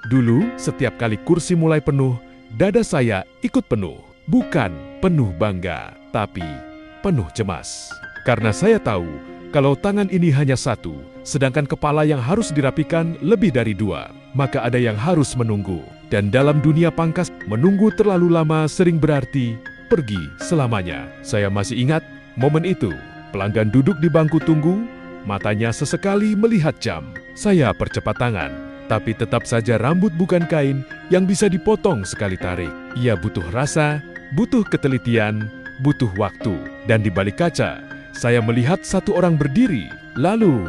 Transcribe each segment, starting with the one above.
Dulu, setiap kali kursi mulai penuh, dada saya ikut penuh. Bukan penuh bangga, tapi penuh cemas. Karena saya tahu, kalau tangan ini hanya satu, sedangkan kepala yang harus dirapikan lebih dari dua, maka ada yang harus menunggu. Dan dalam dunia pangkas, menunggu terlalu lama sering berarti pergi selamanya. Saya masih ingat momen itu. Pelanggan duduk di bangku tunggu, matanya sesekali melihat jam. Saya percepat tangan. Tapi tetap saja rambut bukan kain yang bisa dipotong sekali tarik. Ia butuh rasa, butuh ketelitian, butuh waktu. Dan di balik kaca, saya melihat satu orang berdiri. Lalu,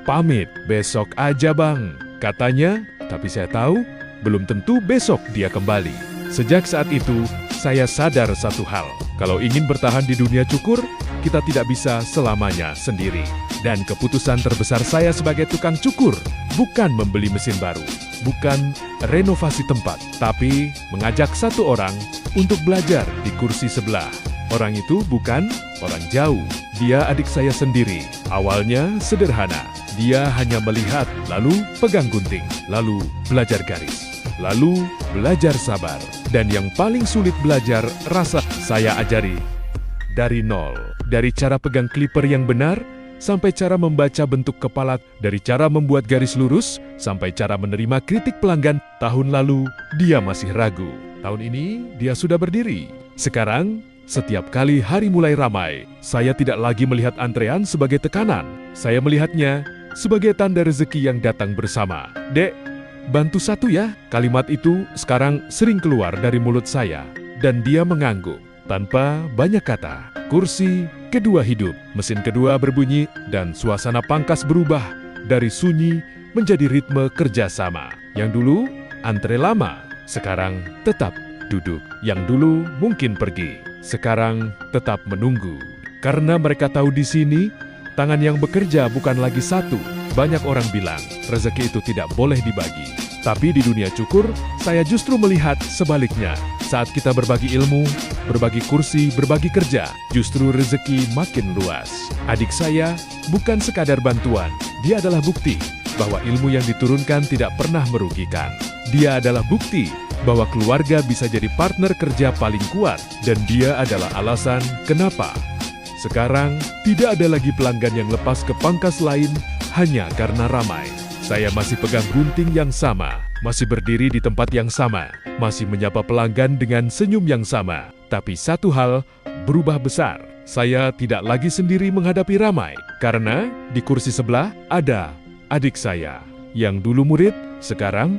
pamit, besok aja bang, katanya. Tapi saya tahu, belum tentu besok dia kembali. Sejak saat itu, saya sadar satu hal. Kalau ingin bertahan di dunia cukur, kita tidak bisa selamanya sendiri. Dan keputusan terbesar saya sebagai tukang cukur bukan membeli mesin baru, bukan renovasi tempat, tapi mengajak satu orang untuk belajar di kursi sebelah. Orang itu bukan orang jauh, dia adik saya sendiri. Awalnya sederhana, dia hanya melihat, lalu pegang gunting, lalu belajar garis, lalu belajar sabar. Dan yang paling sulit belajar, rasa saya ajari dari nol. Dari cara pegang clipper yang benar, sampai cara membaca bentuk kepala, dari cara membuat garis lurus, sampai cara menerima kritik pelanggan. Tahun lalu, dia masih ragu. Tahun ini, dia sudah berdiri. Sekarang, setiap kali hari mulai ramai, saya tidak lagi melihat antrean sebagai tekanan. Saya melihatnya sebagai tanda rezeki yang datang bersama. Dek, bantu satu ya. Kalimat itu sekarang sering keluar dari mulut saya. Dan dia mengangguk, tanpa banyak kata. Kursi kedua hidup, mesin kedua berbunyi, dan suasana pangkas berubah dari sunyi menjadi ritme kerjasama. Yang dulu antre lama, sekarang tetap duduk. Yang dulu mungkin pergi, sekarang tetap menunggu. Karena mereka tahu di sini, tangan yang bekerja bukan lagi satu. Banyak orang bilang, rezeki itu tidak boleh dibagi. Tapi di dunia cukur, saya justru melihat sebaliknya. Saat kita berbagi ilmu, berbagi kursi, berbagi kerja, justru rezeki makin luas. Adik saya bukan sekadar bantuan, dia adalah bukti bahwa ilmu yang diturunkan tidak pernah merugikan. Dia adalah bukti bahwa keluarga bisa jadi partner kerja paling kuat, dan dia adalah alasan kenapa sekarang tidak ada lagi pelanggan yang lepas ke pangkas lain hanya karena ramai. Saya masih pegang gunting yang sama, masih berdiri di tempat yang sama, masih menyapa pelanggan dengan senyum yang sama. Tapi satu hal berubah besar. Saya tidak lagi sendiri menghadapi ramai, karena di kursi sebelah ada adik saya yang dulu murid, sekarang